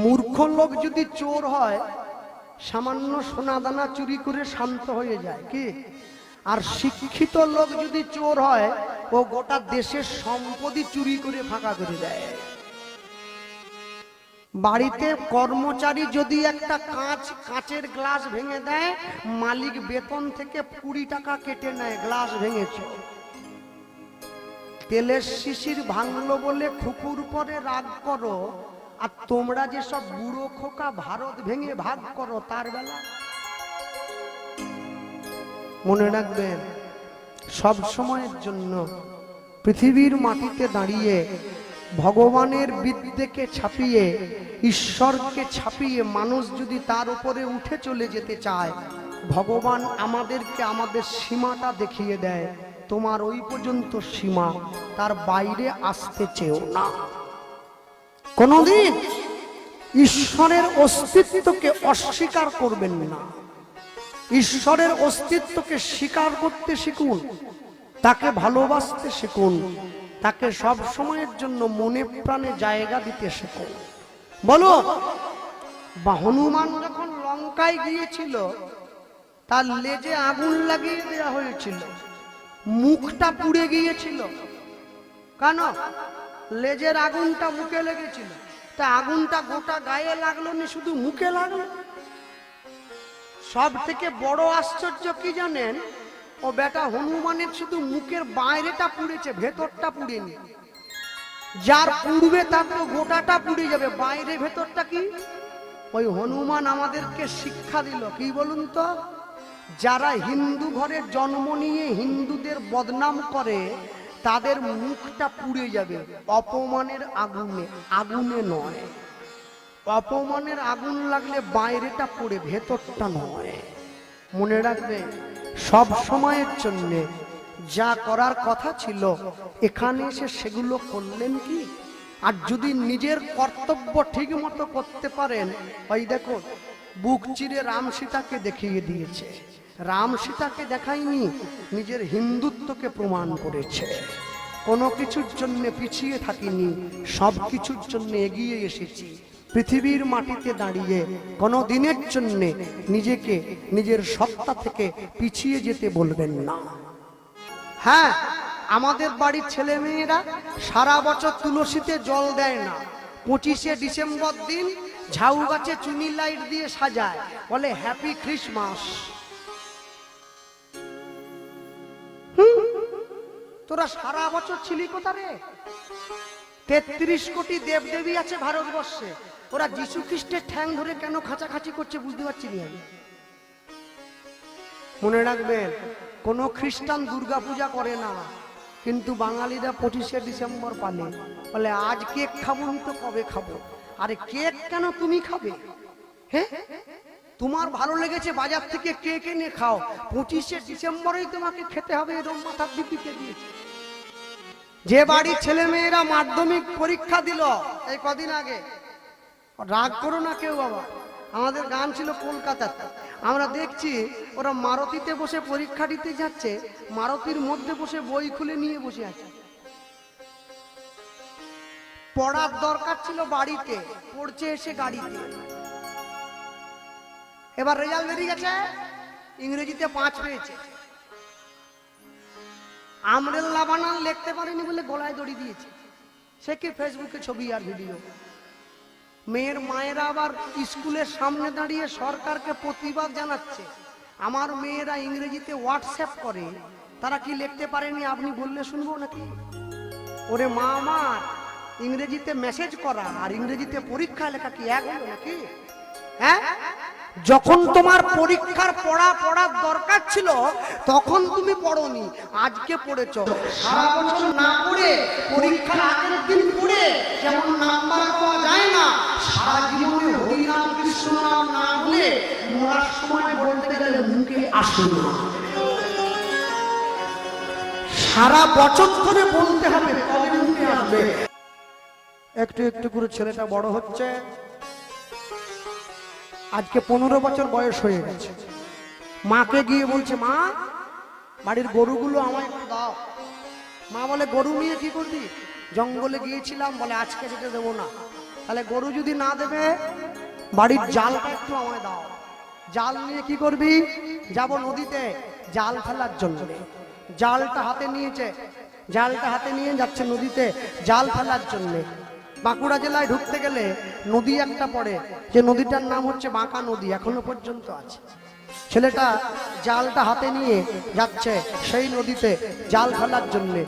মূর্খ লোক যদি চোর হয় সামান্য সোনা দানা চুরি করে শান্ত হয়ে যায় কি, আর শিক্ষিত লোক যদি চোর হয় ও গোটা দেশের সম্পত্তি চুরি করে ফাঁকা করে দেয়। বাড়িতে কর্মচারী যদি একটা কাঁচের গ্লাস ভেঙে দেয়, মালিক বেতন থেকে 20 টাকা কেটে নেয়, গ্লাস ভেঙেছে। তেলের শিশির ভাঙলো বলে খুকুর পরে রাগ করো, আর তোমরা যে সব বুড়ো খোকা ভারত ভেঙে ভাগ করো তার বেলা। মনে রাখবেন, সব সময়ের জন্য পৃথিবীর মাটিতে দাঁড়িয়ে ভগবানের বিদ্যেকে ছাপিয়ে, ঈশ্বরকে ছাপিয়ে মানুষ যদি তার উপরে উঠে চলে যেতে চায়, ভগবান আমাদেরকে আমাদের সীমাটা দেখিয়ে দেয়। তোমার ওই পর্যন্ত সীমা, তার বাইরে আসতে চেও না। কোনদিন ঈশ্বরের অস্তিত্বকে অস্বীকার করবেন না। ঈশ্বরের অস্তিত্বকে স্বীকার করতে শিখুন, তাকে ভালোবাসতে শিখুন, তাকে সব সময়ের জন্য মনে প্রাণে জায়গা দিতে শিখুন। বলো, হনুমান যখন লঙ্কায় গিয়েছিল তার লেজে আগুন লাগিয়ে দেওয়া হয়েছিল, মুখটা পুড়ে গিয়েছিল। কেন? লেজের আগুনটা মুখে লেগেছিল। তা আগুনটা গোটা গায়ে লাগলো না, শুধু মুখে লাগলো। সব থেকে বড় আশ্চর্য কি জানেন? ও বেটা হনুমানের শুধু মুখের বাইরেটা পুড়েছে, ভেতরটা পুড়েনি। যার পুড়বে তার তো গোটাটা পুড়ে যাবে, বাইরে ভেতরটা কি? ওই হনুমান আমাদেরকে শিক্ষা দিল কি বলুন তো? যারা হিন্দু ঘরে জন্ম নিয়ে হিন্দুদের বদনাম করে তাদের মুখটা পুড়ে যাবে অপমানের আগুনে, আগুনে নয়। অপমানের আগুন লাগলে বাইরেটা পুড়ে, ভেতরটা নয়। মনে রাখবে, সব সময়ের জন্য যা করার কথা ছিল এখানে এসে সেগুলো করলেন কি? আর যদি নিজের কর্তব্য ঠিক মতো করতে পারেন, ওই দেখো বুক চিরে রাম সীতাকে দেখিয়ে দিয়েছে। রাম সীতাকে দেখায়নি, নিজের হিন্দুত্বকে প্রমাণ করেছে। কোনো কিছুর জন্য পিছিয়ে থাকিনি, সব কিছুর জন্য এগিয়ে এসেছি। পৃথিবীর মাটিতে দাঁড়িয়ে কোনো দিনের জন্য নিজেকে নিজের সত্তা থেকে পিছিয়ে যেতে বলবেন না। হ্যাঁ, আমাদের বাড়ির ছেলে মেয়েরা সারা বছর তুলসীতে জল দেয় না, 25শে ডিসেম্বর দিন ঝাউ গাছে চুনি লাইট দিয়ে সাজায়, বলে হ্যাপি ক্রিসমাস। তোরা সারা বছর ছিলি কোথারে? 33 কোটি দেবদেবী আছে ভারতবর্ষে, ওরা যীশু খ্রিস্টের ঠ্যাং ধরে কেন খাঁচাখাঁচি করছে বুঝতে পারছি না আমি। মনে রাখবেন, কোন খ্রিস্টান দুর্গা পূজা করে না, কিন্তু বাঙালিরা 25শে ডিসেম্বর পালে। বলে আজ কেক খাবো নি তো কবে খাবো? আরে কেক কেন তুমি খাবে? হ্যাঁ, তোমার ভালো লেগেছে বাজার থেকে কেক এনে খাও, 25শে ডিসেম্বরেই তোমাকে খেতে হবে, এরকম মাথার দিকে দিয়েছে। যে বাড়ির ছেলে মেয়েরা মাধ্যমিক পরীক্ষা দিল এই কদিন আগে, রাগ করো না কেউ বাবা, আমাদের গান ছিল কলকাতাতে, আমরা দেখছি ওরা মারুতিতে বসে পরীক্ষা দিতে যাচ্ছে, মারুতির মধ্যে বসে বই খুলে নিয়ে বসে আছে। পড়ার দরকার ছিল বাড়িতে, পড়ছে এসে গাড়িতে। এবার রেজাল্ট বেরিয়ে গেছে, ইংরেজিতে 5 পেয়েছে। আমরেল্লা বানান লিখতে পারেনি বলে গলায় দড়ি দিয়েছে। সে কি ফেসবুকে ছবি আর ভিডিও। মেয়ের মায়েরা আবার স্কুলের সামনে দাঁড়িয়ে সরকারকে প্রতিবাদ জানাচ্ছে, আমার মেয়েরা ইংরেজিতে হোয়াটসঅ্যাপ করে, তারা কি লিখতে পারেনি, আপনি বললে শুনবো নাকি? ওরে মা আমার, ইংরেজিতে মেসেজ করা আর ইংরেজিতে পরীক্ষা লেখা কি এক হলো নাকি? হ্যাঁ, যখন তোমার পরীক্ষার পড়ার দরকার ছিল তখন তুমি পড়োনি, আজকে পড়েছো। সারা বছর না পড়ে পরীক্ষার আগের দিন পড়ে যেমন নাম্বার পাওয়া যায় না, সারা জীবনে হরি নাম কৃষ্ণ নাম না বলে মরার সময় বলতে গেলে মুখে আসে না। সারা বছর ধরে বলতে হবে, তবে মুখে আসবে। একটু একটু করে ছেলেটা বড় হচ্ছে, আজকে 15 বছর বয়স হয়ে গেছে। মাকে গিয়ে বলছে, মা বাড়ির গরুগুলো আমায় একটু দাও। মা বলে, গরু নিয়ে কি করবি? জঙ্গলে গিয়েছিলাম, বলে আজকে যেতে দেবো না। তাহলে গরু যদি না দেবে, বাড়ির জালটা একটু আমায় দাও। জাল নিয়ে কি করবি? যাব নদীতে জাল ফেলার জন্য। জালটা হাতে নিয়েছে, জালটা হাতে নিয়ে যাচ্ছে নদীতে জাল ফেলার জন্য। বাঁকুড়া জেলায় ঢুকতে গেলে নদী একটা পড়ে, যে নদীটার নাম হচ্ছে বাঁকা নদী, এখনো পর্যন্ত আছে। ছেলেটা জালটা হাতে নিয়ে যাচ্ছে সেই নদীতে জাল ফেলার জন্যে।